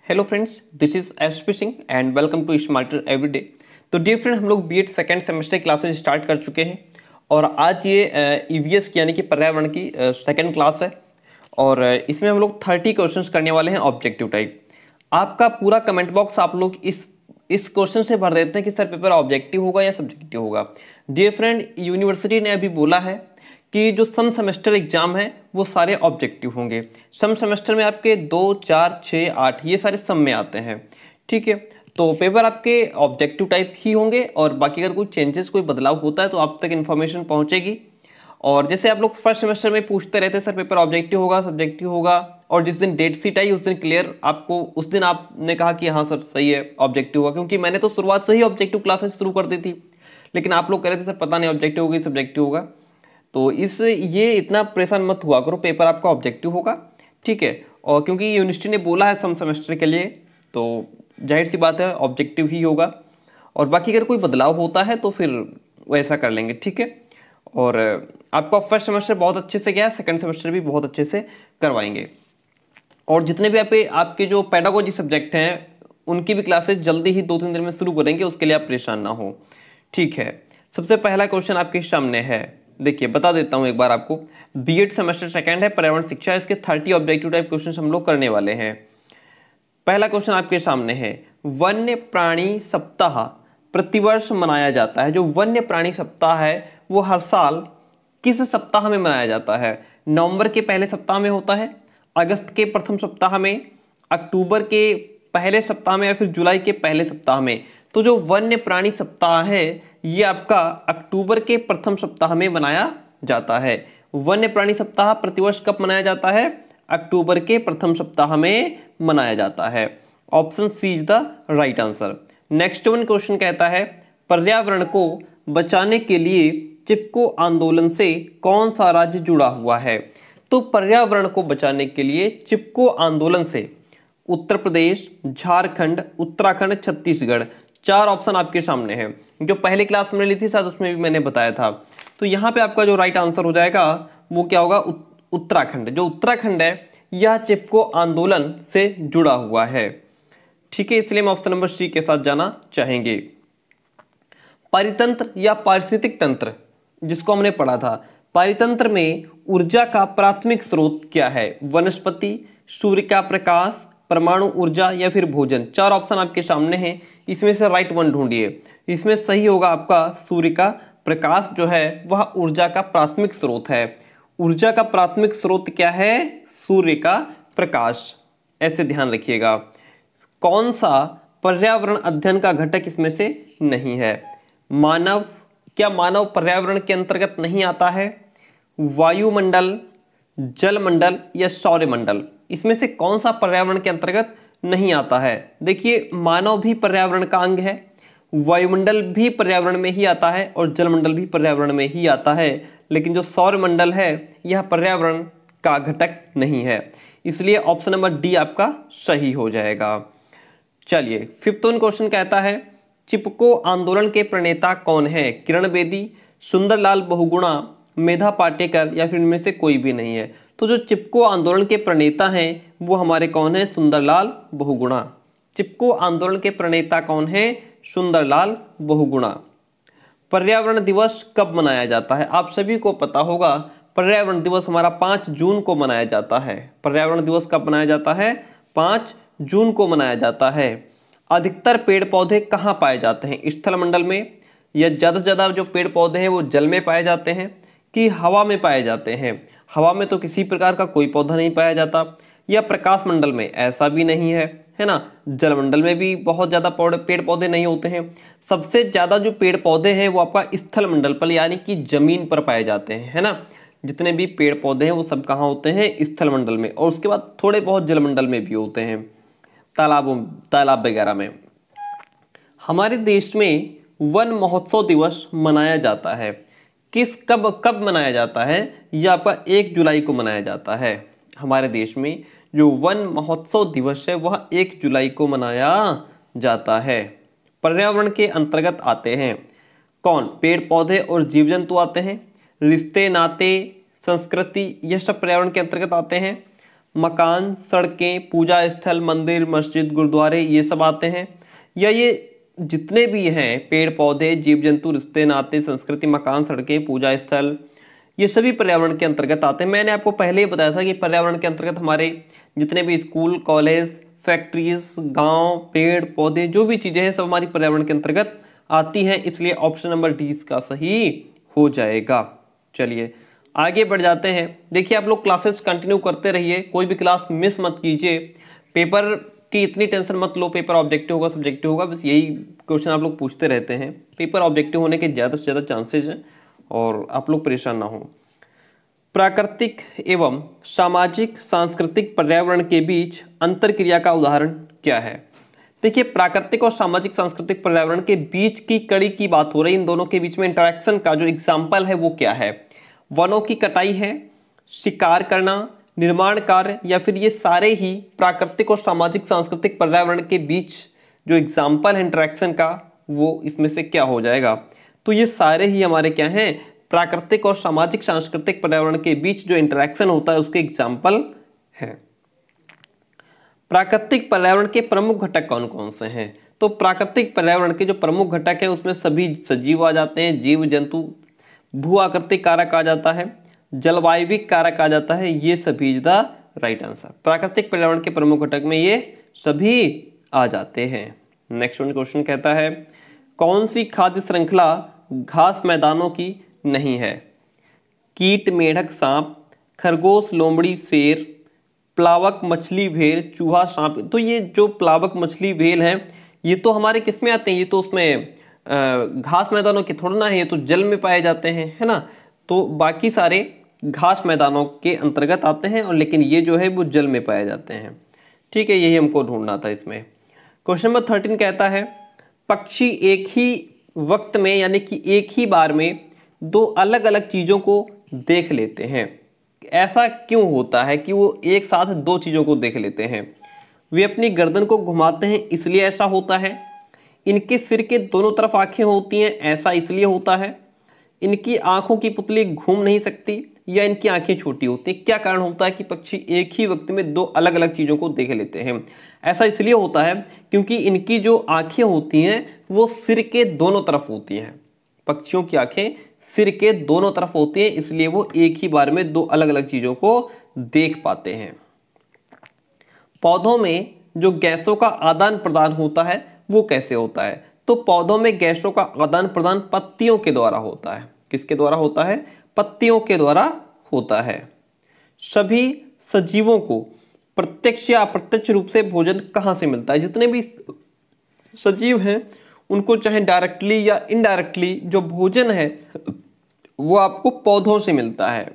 Hello friends, this is SP Singh and welcome to Smarter Everyday. तो dear friend, हम लोग BEd second semester classes start कर चुके हैं और आज ये ईवीएस यानी कि पर्यावरण की सेकेंड क्लास है और इसमें हम लोग 30 क्वेश्चंस करने वाले हैं ऑब्जेक्टिव टाइप। आपका पूरा कमेंट बॉक्स आप लोग इस क्वेश्चन से भर देते हैं कि सर पेपर ऑब्जेक्टिव होगा या सब्जेक्टिव होगा। डियर फ्रेंड, यूनिवर्सिटी ने अभी बोला है कि जो सम सेमेस्टर एग्जाम है वो सारे ऑब्जेक्टिव होंगे। सम सेमेस्टर में आपके 2, 4, 6, 8 ये सारे सम में आते हैं। ठीक है, तो पेपर आपके ऑब्जेक्टिव टाइप ही होंगे और बाकी अगर कोई चेंजेस कोई बदलाव होता है तो आप तक इन्फॉर्मेशन पहुंचेगी। और जैसे आप लोग फर्स्ट सेमेस्टर में पूछते रहते सर पेपर ऑब्जेक्टिव होगा सब्जेक्टिव होगा, और जिस दिन डेट शीट आई उस दिन क्लियर आपको उस दिन आपने कहा कि हाँ सर सही है ऑब्जेक्टिव होगा, क्योंकि मैंने तो शुरुआत से ही ऑब्जेक्टिव क्लासेस शुरू कर दी थी। लेकिन आप लोग कह रहे थे सर पता नहीं ऑब्जेक्टिव होगी सब्जेक्टिव होगा, तो ये इतना परेशान मत हुआ करो, पेपर आपका ऑब्जेक्टिव होगा। ठीक है, और क्योंकि यूनिवर्सिटी ने बोला है सम सेमेस्टर के लिए तो जाहिर सी बात है ऑब्जेक्टिव ही होगा, और बाकी अगर कोई बदलाव होता है तो फिर वैसा कर लेंगे। ठीक है, और आपका फर्स्ट सेमेस्टर बहुत अच्छे से गया, सेकंड सेमेस्टर भी बहुत अच्छे से करवाएंगे। और जितने भी आपके जो पेडागोजी सब्जेक्ट हैं उनकी भी क्लासेस जल्दी ही 2-3 दिन में शुरू करेंगे, उसके लिए आप परेशान ना हो। ठीक है, सबसे पहला क्वेश्चन आपके सामने है, देखिए बता देता हूं एक बार आपको। बीएड सेमेस्टर सेकंड है, पर्यावरण शिक्षा, इसके 30 ऑब्जेक्टिव टाइप क्वेश्चन हम लोग करने वाले हैं। पहला क्वेश्चन आपके सामने है, वन्य प्राणी सप्ताह प्रतिवर्ष मनाया जाता है। जो वन्य प्राणी सप्ताह है वो हर साल किस सप्ताह में मनाया जाता है? नवंबर के पहले सप्ताह में होता है, अगस्त के प्रथम सप्ताह में, अक्टूबर के पहले सप्ताह में, या फिर जुलाई के पहले सप्ताह में? तो जो वन्य प्राणी सप्ताह है ये आपका अक्टूबर के प्रथम सप्ताह में मनाया जाता है। वन्य प्राणी सप्ताह प्रतिवर्ष कब मनाया जाता है? अक्टूबर के प्रथम सप्ताह में मनाया जाता है। Option C is the right answer. Next one question कहता है, पर्यावरण को बचाने के लिए चिपको आंदोलन से कौन सा राज्य जुड़ा हुआ है? तो पर्यावरण को बचाने के लिए चिपको आंदोलन से उत्तर प्रदेश, झारखंड, उत्तराखंड, छत्तीसगढ़, 4 ऑप्शन आपके सामने हैं। जो पहले क्लास में ली थी शायद उसमें भी मैंने बताया था। तो यहाँ पे आपका जो राइट आंसर हो जाएगा वो क्या होगा? उत्तराखंड। जो उत्तराखंड है यह चिपको आंदोलन से जुड़ा हुआ है। ठीक है, इसलिए हम ऑप्शन नंबर सी के साथ जाना चाहेंगे। पारितंत्र या पारिस्थितिक तंत्र जिसको हमने पढ़ा था, पारितंत्र में ऊर्जा का प्राथमिक स्रोत क्या है? वनस्पति, सूर्य का प्रकाश, परमाणु ऊर्जा, या फिर भोजन? 4 ऑप्शन आपके सामने हैं, इसमें से राइट वन ढूंढिए। इसमें सही होगा आपका सूर्य का प्रकाश जो है वह ऊर्जा का प्राथमिक स्रोत है। ऊर्जा का प्राथमिक स्रोत क्या है? सूर्य का प्रकाश। ऐसे ध्यान रखिएगा। कौन सा पर्यावरण अध्ययन का घटक इसमें से नहीं है? मानव, क्या मानव पर्यावरण के अंतर्गत नहीं आता है? वायुमंडल, जलमंडल, या सौरमंडल? इसमें से कौन सा पर्यावरण के अंतर्गत नहीं आता है? देखिए, मानव भी पर्यावरण का अंग है, वायुमंडल भी पर्यावरण में ही आता है और जलमंडल भी पर्यावरण में ही आता है, लेकिन जो सौरमंडल है यह पर्यावरण का घटक नहीं है। इसलिए ऑप्शन नंबर डी आपका सही हो जाएगा। चलिए, फिफ्थ वन क्वेश्चन कहता है, चिपको आंदोलन के प्रणेता कौन है? किरण बेदी, सुंदरलाल बहुगुणा, मेधा पाटेकर, या फिर इनमें से कोई भी नहीं है? तो जो चिपको आंदोलन के प्रणेता हैं वो हमारे कौन है? सुंदरलाल बहुगुणा। चिपको आंदोलन के प्रणेता कौन है? सुंदरलाल बहुगुणा। पर्यावरण दिवस कब मनाया जाता है? आप सभी को पता होगा पर्यावरण दिवस हमारा 5 जून को मनाया जाता है। पर्यावरण दिवस कब मनाया जाता है? 5 जून को मनाया जाता है। अधिकतर पेड़ पौधे कहाँ पाए जाते हैं? स्थल मंडल में, या ज़्यादा से ज़्यादा जो पेड़ पौधे हैं वो जल में पाए जाते हैं कि हवा में पाए जाते हैं? हवा में तो किसी प्रकार का कोई पौधा नहीं पाया जाता, या प्रकाश मंडल में? ऐसा भी नहीं है ना। जलमंडल में भी बहुत ज़्यादा पेड़ पौधे नहीं होते हैं। सबसे ज़्यादा जो पेड़ पौधे हैं वो आपका स्थल मंडल पर यानी कि जमीन पर पाए जाते हैं, है ना। जितने भी पेड़ पौधे हैं वो सब कहाँ होते हैं? स्थल मंडल में, और उसके बाद थोड़े बहुत जलमंडल में भी होते हैं, तालाब वगैरह में। हमारे देश में वन महोत्सव दिवस मनाया जाता है, कब कब मनाया जाता है? यह आपका 1 जुलाई को मनाया जाता है। हमारे देश में जो वन महोत्सव दिवस है वह 1 जुलाई को मनाया जाता है। पर्यावरण के अंतर्गत आते हैं कौन? पेड़ पौधे और जीव जंतु आते हैं। रिश्ते नाते, संस्कृति, यह सब पर्यावरण के अंतर्गत आते हैं। मकान, सड़कें, पूजा स्थल, मंदिर, मस्जिद, गुरुद्वारे, ये सब आते हैं। या ये जितने भी हैं पेड़ पौधे, जीव जंतु, रिश्ते नाते, संस्कृति, मकान, सड़कें, पूजा स्थल, ये सभी पर्यावरण के अंतर्गत आते हैं। मैंने आपको पहले ही बताया था कि पर्यावरण के अंतर्गत हमारे जितने भी स्कूल, कॉलेज, फैक्ट्रीज, गांव, पेड़ पौधे, जो भी चीजें हैं सब हमारी पर्यावरण के अंतर्गत आती हैं। इसलिए ऑप्शन नंबर डी इसका सही हो जाएगा। चलिए आगे बढ़ जाते हैं। देखिए आप लोग क्लासेस कंटिन्यू करते रहिए, कोई भी क्लास मिस मत कीजिए। पेपर की इतनी टेंशन मत लो, पेपर ऑब्जेक्टिव होगा सब्जेक्टिव होगा, बस यही क्वेश्चन आप लोग पूछते रहते हैं। पेपर ऑब्जेक्टिव होने के ज़्यादा से ज़्यादा चांसेज हैं और आप लोग परेशान ना हो। प्राकृतिक एवं सामाजिक सांस्कृतिक पर्यावरण के बीच अंतर क्रिया का उदाहरण क्या है? देखिए प्राकृतिक और सामाजिक सांस्कृतिक पर्यावरण के बीच की कड़ी की बात हो रही है। इन दोनों के बीच में इंटरेक्शन का जो एग्जाम्पल है वो क्या है? वनों की कटाई है, शिकार करना, निर्माण कार्य, या फिर ये सारे ही प्राकृतिक और सामाजिक सांस्कृतिक पर्यावरण के बीच जो एग्जाम्पल है इंटरेक्शन का वो इसमें से क्या हो जाएगा? तो ये सारे ही हमारे क्या हैं? प्राकृतिक और सामाजिक सांस्कृतिक पर्यावरण के बीच जो इंटरेक्शन होता है उसके एग्जाम्पल है। प्राकृतिक पर्यावरण के प्रमुख घटक कौन कौन से हैं? तो प्राकृतिक पर्यावरण के जो प्रमुख घटक हैं उसमें सभी सजीव आ जाते हैं, जीव जंतु, भू आकृतिक कारक आ जाता है, जलवायविक कारक आ जाता है, ये सभी इज द राइट आंसर। प्राकृतिक पर्यावरण के प्रमुख घटक में ये सभी आ जाते हैं। नेक्स्ट क्वेश्चन कहता है कौन सी खाद्य श्रृंखला घास मैदानों की नहीं है? कीट, मेढक, सांप, खरगोश, लोमड़ी, शेर, प्लावक, मछली, भेड़, चूहा, सांप। तो ये जो प्लावक, मछली, भेड़ हैं ये तो हमारे किस में आते हैं? ये तो उसमें घास मैदानों के थोड़ा ना है, ये तो जल में पाए जाते हैं, है ना। तो बाकी सारे घास मैदानों के अंतर्गत आते हैं और लेकिन ये जो है वो जल में पाए जाते हैं। ठीक है, यही हमको ढूंढना था इसमें। क्वेश्चन नंबर 13 कहता है पक्षी एक ही वक्त में यानी कि एक ही बार में दो अलग अलग चीजों को देख लेते हैं। ऐसा क्यों होता है कि वो एक साथ दो चीजों को देख लेते हैं? वे अपनी गर्दन को घुमाते हैं इसलिए ऐसा होता है। इनके सिर के दोनों तरफ आंखें होती हैं ऐसा इसलिए होता है। इनकी आंखों की पुतली घूम नहीं सकती या इनकी आंखें छोटी होती हैं। क्या कारण होता है कि पक्षी एक ही वक्त में दो अलग अलग चीजों को देख लेते हैं? ऐसा इसलिए होता है क्योंकि इनकी जो आंखें होती हैं वो सिर के दोनों तरफ होती हैं। पक्षियों की आंखें सिर के दोनों तरफ होती हैं इसलिए वो एक ही बार में दो अलग अलग चीजों को देख पाते हैं। पौधों में जो गैसों का आदान प्रदान होता है वो कैसे होता है? तो पौधों में गैसों का आदान प्रदान पत्तियों के द्वारा होता है। किसके द्वारा होता है? पत्तियों के द्वारा होता है। सभी सजीवों को प्रत्यक्ष या अप्रत्यक्ष रूप से भोजन कहां से मिलता है? जितने भी सजीव हैं उनको चाहे डायरेक्टली या इनडायरेक्टली जो भोजन है वो आपको पौधों से मिलता है।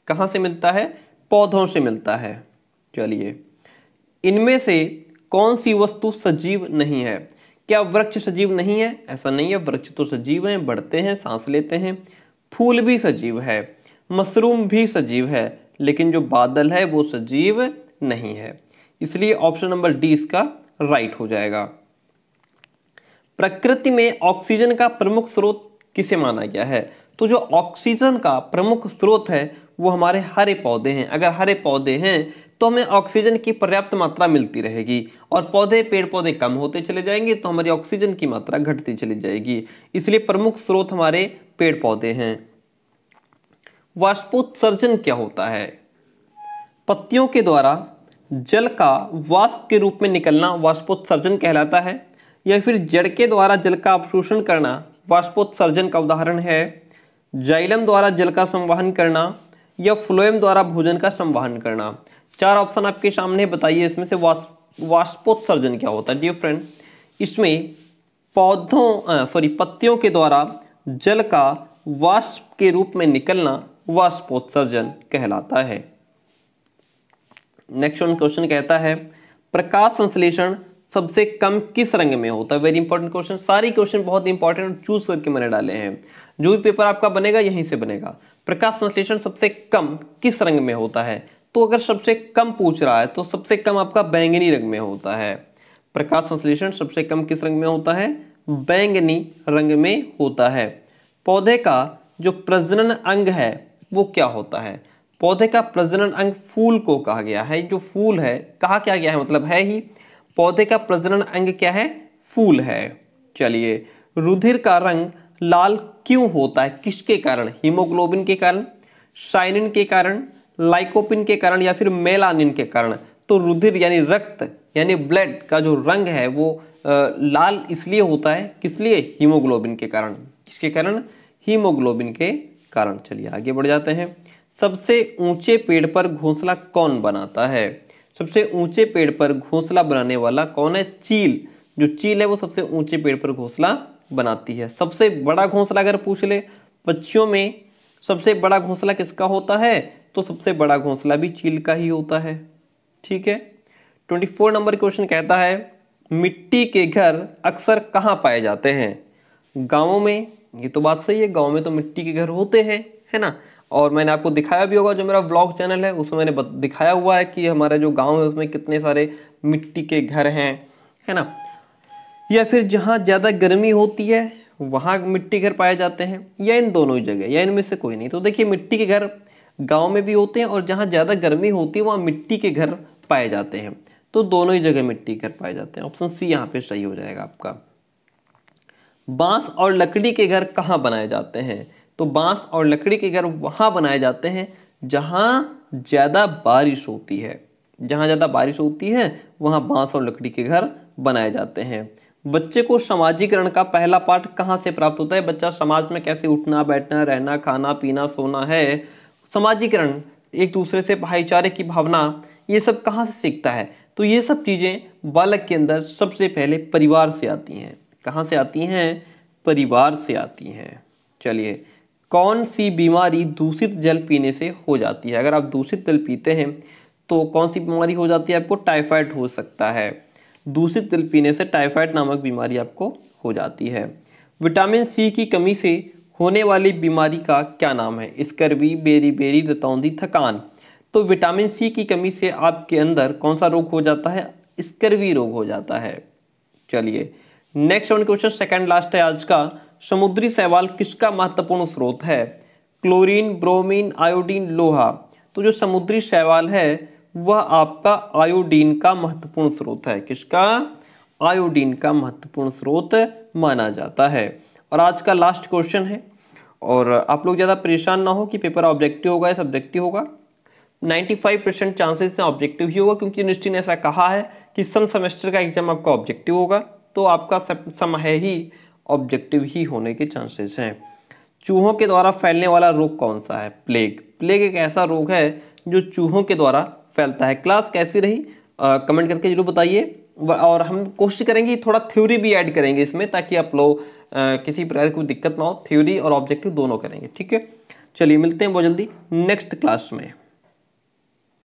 कहां से मिलता है? पौधों से मिलता है। चलिए इनमें से कौन सी वस्तु सजीव नहीं है? क्या वृक्ष सजीव नहीं है? ऐसा नहीं है, वृक्ष तो सजीव हैं, बढ़ते हैं, सांस लेते हैं। फूल भी सजीव है, मशरूम भी सजीव है, लेकिन जो बादल है वो सजीव नहीं है। इसलिए ऑप्शन नंबर डी इसका राइट हो जाएगा। प्रकृति में ऑक्सीजन का प्रमुख स्रोत किसे माना गया है? तो जो ऑक्सीजन का प्रमुख स्रोत है वो हमारे हरे पौधे हैं। अगर हरे पौधे हैं तो हमें ऑक्सीजन की पर्याप्त मात्रा मिलती रहेगी और पेड़ पौधे कम होते चले जाएंगे तो हमारी ऑक्सीजन की मात्रा घटती चली जाएगी। इसलिए प्रमुख स्रोत हमारे पेड़ पौधे हैं। वाष्पोत्सर्जन क्या होता है? पत्तियों के द्वारा जल का वाष्प के रूप में निकलना वाष्पोत्सर्जन कहलाता है, या फिर जड़ के द्वारा जल का अवशोषण करना वाष्पोत्सर्जन का उदाहरण है। जाइलम द्वारा जल का संवहन करना या फ्लोएम द्वारा भोजन का संवहन करना। चार ऑप्शन आपके सामने, बताइए इसमें से वाष्पोत्सर्जन क्या होता है? डियर फ्रेंड, इसमें पत्तियों के द्वारा जल का वाष्प के रूप में निकलना वाष्पोत्सर्जन कहलाता है। नेक्स्ट क्वेश्चन कहता है प्रकाश संश्लेषण सबसे कम किस रंग में होता है? Very important question. सारे क्वेश्चन बहुत इंपॉर्टेंट चूज करके मैंने डाले हैं। जो भी पेपर आपका बनेगा यहीं से बनेगा। प्रकाश संश्लेषण सबसे कम किस रंग में होता है? तो अगर सबसे कम पूछ रहा है तो सबसे कम आपका बैंगनी रंग में होता है। प्रकाश संश्लेषण सबसे कम किस रंग में होता है? बैंगनी रंग में होता है। पौधे का जो प्रजनन अंग है वो क्या होता है? पौधे का प्रजनन अंग फूल को कहा गया है। जो फूल है कहा क्या गया है, मतलब है ही पौधे का प्रजनन अंग क्या है, फूल है। चलिए, रुधिर का रंग लाल क्यों होता है, किसके कारण, हीमोग्लोबिन के कारण, साइनिन के कारण, लाइकोपिन के कारण या फिर मेलानिन के कारण। तो रुधिर यानी रक्त यानी ब्लड का जो रंग है वो लाल इसलिए होता है, किस लिए, हीमोग्लोबिन के कारण। किसके कारण, हीमोग्लोबिन के कारण। चलिए आगे बढ़ जाते हैं। सबसे ऊंचे पेड़ पर घोंसला कौन बनाता है, सबसे ऊंचे पेड़ पर घोंसला बनाने वाला कौन है, चील। जो चील है वो सबसे ऊंचे पेड़ पर घोंसला बनाती है। सबसे बड़ा घोंसला अगर पूछ ले पक्षियों में सबसे बड़ा घोंसला किसका होता है, तो सबसे बड़ा घोंसला भी चील का ही होता है। ठीक है। 24 नंबर क्वेश्चन कहता है मिट्टी के घर अक्सर कहाँ पाए जाते हैं, गांवों में। ये तो बात सही है, गांव में तो मिट्टी के घर होते हैं, है ना। और मैंने आपको दिखाया भी होगा, जो मेरा व्लॉग चैनल है उसमें मैंने दिखाया हुआ है कि हमारे जो गांव है उसमें कितने सारे मिट्टी के घर हैं, है ना। या फिर जहाँ ज़्यादा गर्मी होती है वहाँ मिट्टी घर पाए जाते हैं, या इन दोनों ही जगह, या इनमें से कोई नहीं। तो देखिए मिट्टी के घर गांव में भी होते हैं और जहाँ ज़्यादा गर्मी होती है वहाँ मिट्टी के घर पाए जाते हैं। तो दोनों ही जगह मिट्टी के घर पाए जाते हैं। ऑप्शन सी यहाँ पे सही हो जाएगा आपका। बांस और लकड़ी के घर कहाँ बनाए जाते हैं, तो बांस और लकड़ी के घर वहाँ बनाए जाते हैं जहाँ ज़्यादा बारिश होती है। जहाँ ज़्यादा बारिश होती है वहाँ बांस और लकड़ी के घर बनाए जाते हैं। बच्चे को सामाजिकरण का पहला पाठ कहाँ से प्राप्त होता है, बच्चा समाज में कैसे उठना बैठना रहना खाना पीना सोना है, सामाजिकरण, एक दूसरे से भाईचारे की भावना, ये सब कहाँ से सीखता है। तो ये सब चीज़ें बालक के अंदर सबसे पहले परिवार से आती हैं। कहाँ से आती हैं, परिवार से आती हैं। चलिए, कौन सी बीमारी दूषित जल पीने से हो जाती है, अगर आप दूषित जल पीते हैं तो कौन सी बीमारी हो जाती है आपको, टाइफाइड हो सकता है। दूषित जल पीने से टाइफाइड नामक बीमारी आपको हो जाती है। विटामिन सी की कमी से होने वाली बीमारी का क्या नाम है, स्कर्वी, बेरी रतौंधी, थकान। तो विटामिन सी की कमी से आपके अंदर कौन सा रोग हो जाता है, स्कर्वी रोग हो जाता है। चलिए next one question, second last है आज का। समुद्री शैवाल किसका महत्वपूर्ण स्रोत है, क्लोरीन, ब्रोमीन, आयोडीन, लोहा। तो जो समुद्री शैवाल है वह आपका आयोडीन का महत्वपूर्ण स्रोत है। किसका, आयोडीन का महत्वपूर्ण स्रोत माना जाता है। और आज का लास्ट क्वेश्चन है, और आप लोग ज़्यादा परेशान ना हो कि पेपर ऑब्जेक्टिव होगा या सब्जेक्टिव होगा। 95% चांसेस से ऑब्जेक्टिव ही होगा, क्योंकि यूनिवर्सिटी ने ऐसा कहा है कि सम सेमेस्टर का एग्जाम आपका ऑब्जेक्टिव होगा, तो आपका सम है ही ऑब्जेक्टिव ही होने के चांसेस हैं। चूहों के द्वारा फैलने वाला रोग कौन सा है, प्लेग। प्लेग एक ऐसा रोग है जो चूहों के द्वारा फैलता है। क्लास कैसी रही कमेंट करके जरूर बताइए, और हम कोशिश करेंगे थोड़ा थ्योरी भी ऐड करेंगे इसमें, ताकि आप लोग किसी प्रकार की कोई दिक्कत ना हो। थ्योरी और ऑब्जेक्टिव दोनों करेंगे, ठीक है। चलिए मिलते हैं बहुत जल्दी नेक्स्ट क्लास में।